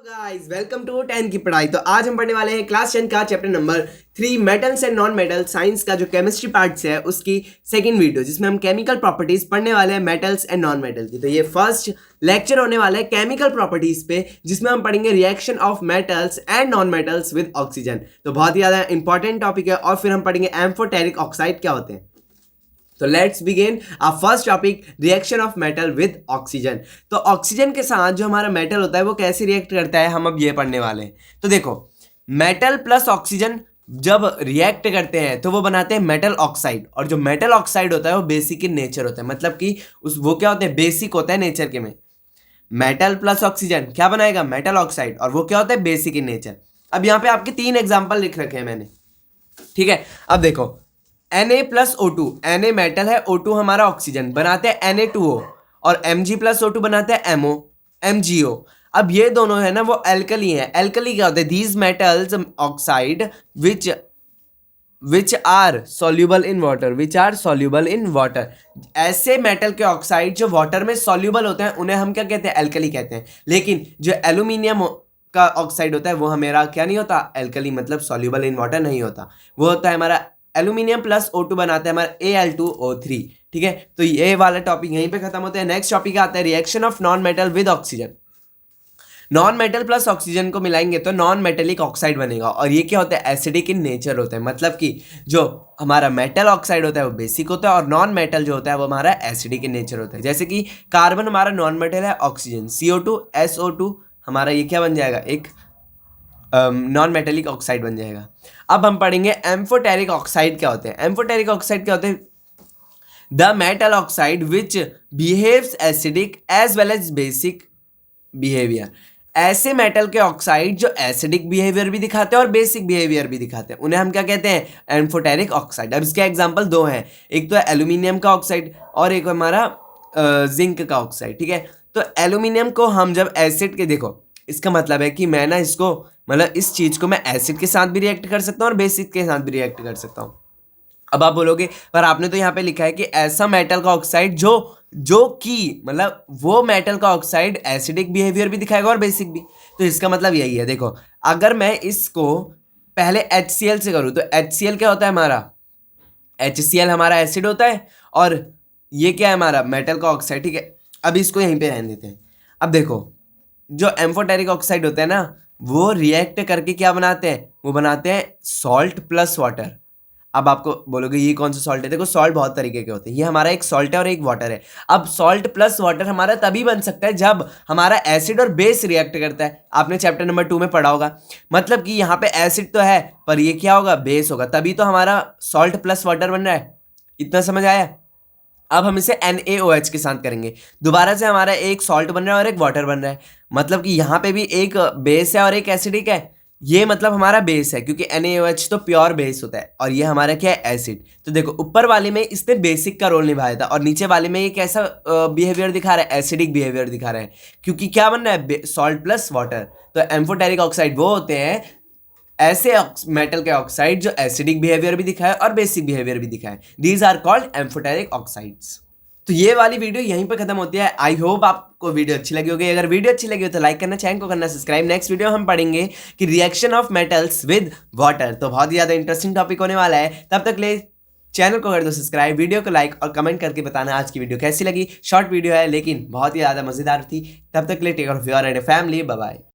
Guys welcome to 10 की पढ़ाई। तो आज हम पढ़ने वाले हैं क्लास 10 का chapter number 3 metals and non metal science का जो केमिस्ट्री पार्ट से है उसकी सेकंड वीडियो, जिसमें हम केमिकल प्रॉपर्टीज पढ़ने वाले हैं मेटल्स एंड नॉन मेटल की। तो ये फर्स्ट लेक्चर होने वाला है केमिकल प्रॉपर्टीज पे, जिसमें हम पढ़ेंगे reaction of metals and non metals with oxygen. तो बहुत ही ज्यादा इंपॉर्टेंट टॉपिक है। और फिर हम पढ़ेंगे एम्फोटेरिक ऑक्साइड क्या होते हैं। तो let's begin our first topic, reaction of metal with oxygen. तो ऑक्सीजन के साथ जो हमारा मेटल होता है वो कैसे रिएक्ट करता है, हम अब ये पढ़ने वाले हैं। तो देखो, मेटल प्लस ऑक्सीजन जब रिएक्ट करते हैं तो वो बनाते हैं मेटल ऑक्साइड। और जो मेटल ऑक्साइड होता है वो बेसिक इन नेचर होता है, मतलब कि वो क्या होते हैं, बेसिक होता है नेचर के में। मेटल प्लस ऑक्सीजन क्या बनाएगा, मेटल ऑक्साइड, और वो क्या होता है, बेसिक इन नेचर। अब यहाँ पे आपके 3 एग्जाम्पल लिख रखे हैं मैंने, ठीक है। अब देखो, Na plus O2, Na metal है, O2 हमारा ऑक्सीजन, बनाते हैं Na2O, और Mg प्लस O2 बनाते हैं MO, MgO। अब ये दोनों है ना वो एल्कली है। एल्कली क्या होते हैं, these metals oxide which are soluble in water, which are soluble in water. ऐसे मेटल के ऑक्साइड जो वाटर में सॉल्यूबल होते हैं उन्हें हम क्या कहते हैं, एल्कली कहते हैं। लेकिन जो एल्यूमिनियम का ऑक्साइड होता है वो हमारा क्या नहीं होता, एल्कली, मतलब सॉल्यूबल इन वाटर नहीं होता। वो होता है हमारा एल्यूमिनियम प्लस O2 बनाता है हमारा Al2O3, ठीक है। तो ये वाला टॉपिक यहीं पे खत्म होता है। नेक्स्ट टॉपिक आता है reaction of non metal with oxygen. Non metal plus oxygen को मिलाएंगे तो नॉन मेटेलिक ऑक्साइड बनेगा, और ये क्या होता है, एसिडिक इन नेचर होता है। मतलब कि जो हमारा मेटल ऑक्साइड होता है वो बेसिक होता है, और नॉन मेटल जो होता है वो हमारा एसिडिक इन नेचर होता है। जैसे कि कार्बन हमारा नॉन मेटल है, ऑक्सीजन CO2 SO2 हमारा ये क्या बन जाएगा, एक नॉन मेटेलिक ऑक्साइड बन जाएगा। अब हम पढ़ेंगे एम्फोटेरिक ऑक्साइड क्या होते हैं। एम्फोटेरिक ऑक्साइड क्या होते हैं, the metal oxide which behaves acidic as well as basic behaviour. ऐसे मेटल के ऑक्साइड जो एसिडिक बिहेवियर भी दिखाते हैं और बेसिक बिहेवियर भी दिखाते हैं, उन्हें हम क्या कहते हैं, एम्फोटेरिक ऑक्साइड। अब इसके एग्जांपल 2 हैं, एक तो है एल्यूमिनियम का ऑक्साइड और एक हमारा जिंक का ऑक्साइड, ठीक है। तो एल्यूमिनियम को हम जब एसिड के, देखो इसका मतलब है कि मैं ना इसको, मतलब इस चीज को मैं एसिड के साथ भी रिएक्ट कर सकता हूँ और बेसिक के साथ भी रिएक्ट कर सकता हूँ। अब आप बोलोगे पर आपने तो यहाँ पे लिखा है कि ऐसा मेटल का ऑक्साइड जो कि मतलब वो मेटल का ऑक्साइड एसिडिक बिहेवियर भी दिखाएगा और बेसिक भी। तो इसका मतलब यही है, देखो अगर मैं इसको पहले HCl से करूँ तो HCl क्या होता है हमारा, HCl हमारा एसिड होता है, और ये क्या है हमारा मेटल का ऑक्साइड, ठीक है। अब इसको यहीं पे रहने देते हैं। अब देखो, जो एम्फोटेरिक ऑक्साइड होते हैं ना वो रिएक्ट करके क्या बनाते हैं, वो बनाते हैं सॉल्ट प्लस वाटर। अब आपको बोलोगे ये कौन सा सॉल्ट है, देखो सॉल्ट बहुत तरीके के होते हैं, ये हमारा एक सॉल्ट है और एक वाटर है। अब सॉल्ट प्लस वाटर हमारा तभी बन सकता है जब हमारा एसिड और बेस रिएक्ट करता है। आपने चैप्टर नंबर 2 में पढ़ा होगा, मतलब कि यहाँ पे एसिड तो है पर ये क्या होगा, बेस होगा, तभी तो हमारा सॉल्ट प्लस वाटर बन रहा है। इतना समझ आया। अब हम इसे NaOH के साथ करेंगे, दोबारा से हमारा एक सॉल्ट बन रहा है और एक वाटर बन रहा है, मतलब कि यहाँ पे भी एक बेस है और एक एसिडिक है। ये मतलब हमारा बेस है, क्योंकि NaOH तो प्योर बेस होता है, और ये हमारा क्या है, एसिड। तो देखो ऊपर वाले में इसने बेसिक का रोल निभाया था, और नीचे वाले में ये कैसा बिहेवियर दिखा रहा है, एसिडिक बिहेवियर दिखा रहा है, क्योंकि क्या बन रहा है, सॉल्ट प्लस वाटर। तो एम्फोटेरिक ऑक्साइड वो होते हैं ऐसे मेटल के ऑक्साइड जो एसिडिक बिहेवियर भी दिखाए और बेसिक बिहेवियर भी दिखाए। These are called amphoteric oxides. तो ये वाली वीडियो यहीं पे खत्म होती है। आई होप आपको वीडियो अच्छी लगी होगी। अगर वीडियो अच्छी लगी हो तो लाइक करना, चैनल को करना सब्सक्राइब। नेक्स्ट वीडियो हम पढ़ेंगे कि reaction of metals with water. तो बहुत ही ज्यादा इंटरेस्टिंग टॉपिक होने वाला है। तब तक ले चैनल को कर दो सब्सक्राइब, वीडियो को लाइक और कमेंट करके बताना आज की वीडियो कैसी लगी। शॉर्ट वीडियो है लेकिन बहुत ही ज्यादा मजेदार थी। तब तक ले take care of your and family. Bye bye.